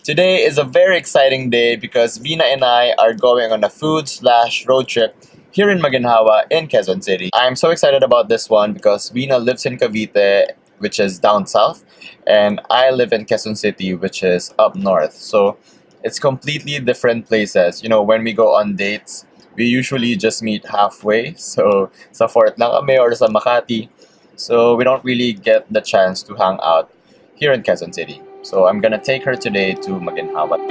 Today is a very exciting day because Vina and I are going on a food/road trip here in Maginhawa in Quezon City. I'm so excited about this one because Vina lives in Cavite, which is down south, and I live in Quezon City, which is up north. So it's completely different places. You know, when we go on dates, we usually just meet halfway. So sa Fort lang kami or sa Makati. So we don't really get the chance to hang out here in Quezon City. So I'm gonna take her today to Maginhawa.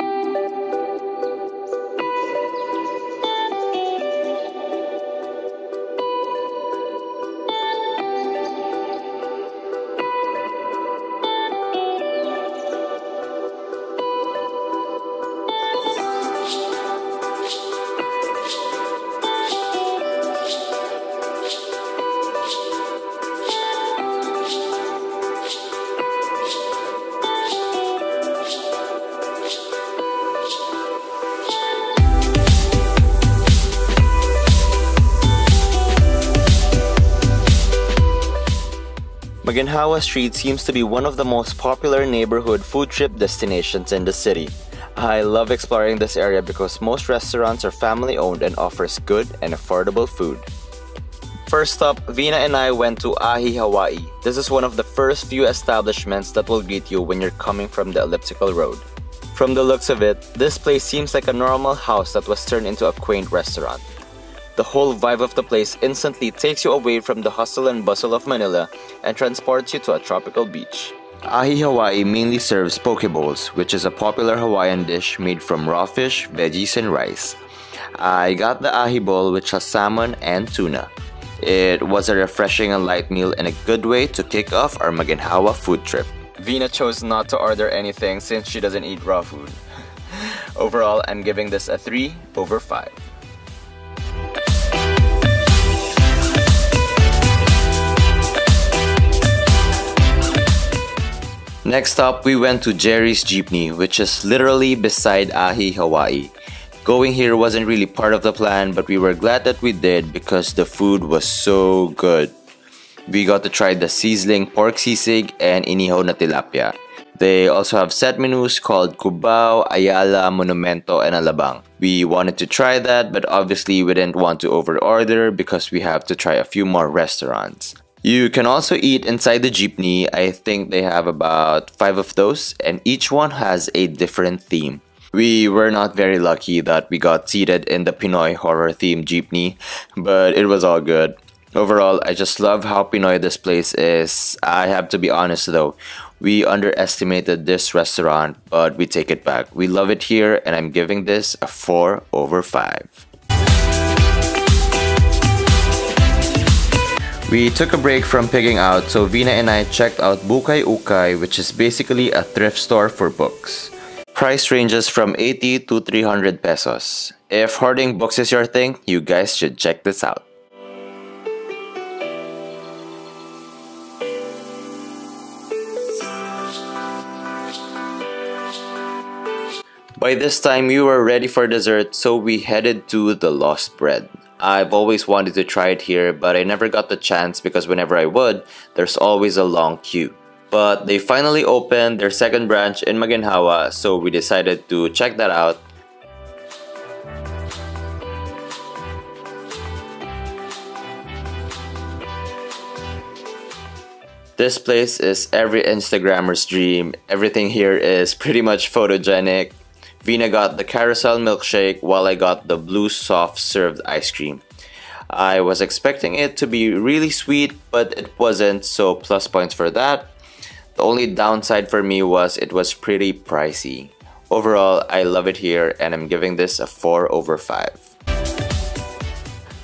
Maginhawa Street seems to be one of the most popular neighborhood food trip destinations in the city. I love exploring this area because most restaurants are family owned and offers good and affordable food. First up, Vina and I went to Ahi Hawaii. This is one of the first few establishments that will greet you when you're coming from the elliptical road. From the looks of it, this place seems like a normal house that was turned into a quaint restaurant. The whole vibe of the place instantly takes you away from the hustle and bustle of Manila and transports you to a tropical beach. Ahi Hawaii mainly serves poke bowls, which is a popular Hawaiian dish made from raw fish, veggies, and rice. I got the ahi bowl, which has salmon and tuna. It was a refreshing and light meal and a good way to kick off our Maginhawa food trip. Vina chose not to order anything since she doesn't eat raw food. Overall, I'm giving this a 3/5. Next up, we went to Gerry's Jeepney, which is literally beside Ahi Hawaii. Going here wasn't really part of the plan, but we were glad that we did because the food was so good. We got to try the sizzling pork sisig and inihaw na tilapia. They also have set menus called Cubao, Ayala, Monumento, and Alabang. We wanted to try that, but obviously we didn't want to overorder because we have to try a few more restaurants. You can also eat inside the jeepney. I think they have about 5 of those, and each one has a different theme. We were not very lucky that we got seated in the Pinoy horror themed jeepney, but it was all good. Overall, I just love how Pinoy this place is. I have to be honest though, we underestimated this restaurant, but we take it back. We love it here, and I'm giving this a 4/5. We took a break from pigging out, so Vina and I checked out Bukay Ukay, which is basically a thrift store for books. Price ranges from 80 to 300 pesos. If hoarding books is your thing, you guys should check this out. By this time, we were ready for dessert, so we headed to the Lost Bread. I've always wanted to try it here, but I never got the chance because whenever I would, there's always a long queue. But they finally opened their second branch in Maginhawa, so we decided to check that out. This place is every Instagrammer's dream. Everything here is pretty much photogenic. Vina got the carousel milkshake while I got the blue soft served ice cream. I was expecting it to be really sweet, but it wasn't, so plus points for that. The only downside for me was it was pretty pricey. Overall, I love it here and I'm giving this a 4/5.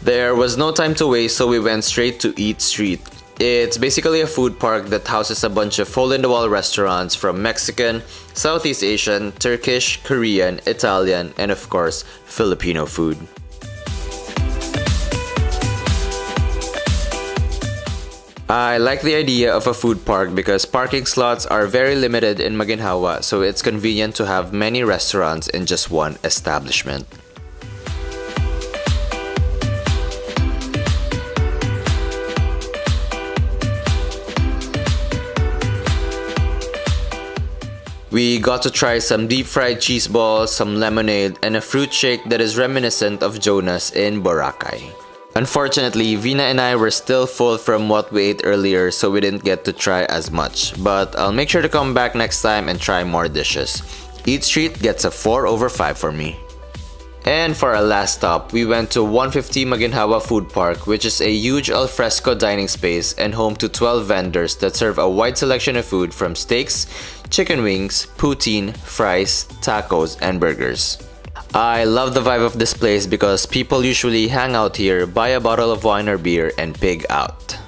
There was no time to waste, so we went straight to Eat Street. It's basically a food park that houses a bunch of hole-in-the-wall restaurants from Mexican, Southeast Asian, Turkish, Korean, Italian, and of course, Filipino food. I like the idea of a food park because parking slots are very limited in Maginhawa, so it's convenient to have many restaurants in just one establishment. We got to try some deep fried cheese balls, some lemonade, and a fruit shake that is reminiscent of Jonas in Boracay. Unfortunately, Vina and I were still full from what we ate earlier, so we didn't get to try as much. But I'll make sure to come back next time and try more dishes. Each treat gets a 4 over 5 for me. And for our last stop, we went to 150 Maginhawa Food Park, which is a huge alfresco dining space and home to 12 vendors that serve a wide selection of food from steaks, chicken wings, poutine, fries, tacos, and burgers. I love the vibe of this place because people usually hang out here, buy a bottle of wine or beer, and pig out.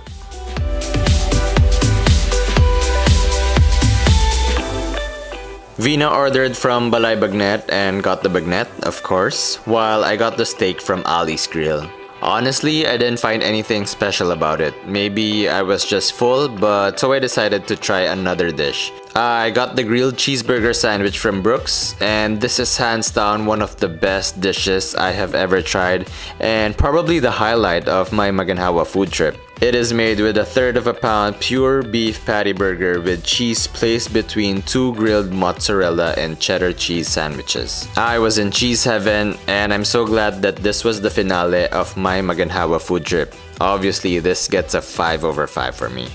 Vina ordered from Balay Bagnet and got the bagnet, of course, while I got the steak from Ali's Grill. Honestly, I didn't find anything special about it. Maybe I was just full, but so I decided to try another dish. I got the grilled cheeseburger sandwich from Brooks, and this is hands down one of the best dishes I have ever tried and probably the highlight of my Maginhawa food trip. It is made with a 1/3 of a pound pure beef patty burger with cheese placed between 2 grilled mozzarella and cheddar cheese sandwiches. I was in cheese heaven, and I'm so glad that this was the finale of my Maginhawa food trip. Obviously, this gets a 5 over 5 for me.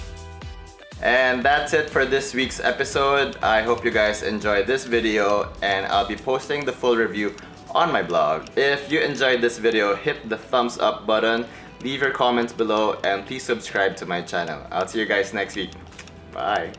And that's it for this week's episode. I hope you guys enjoyed this video, and I'll be posting the full review on my blog. If you enjoyed this video, hit the thumbs up button, leave your comments below, and please subscribe to my channel. I'll see you guys next week. Bye!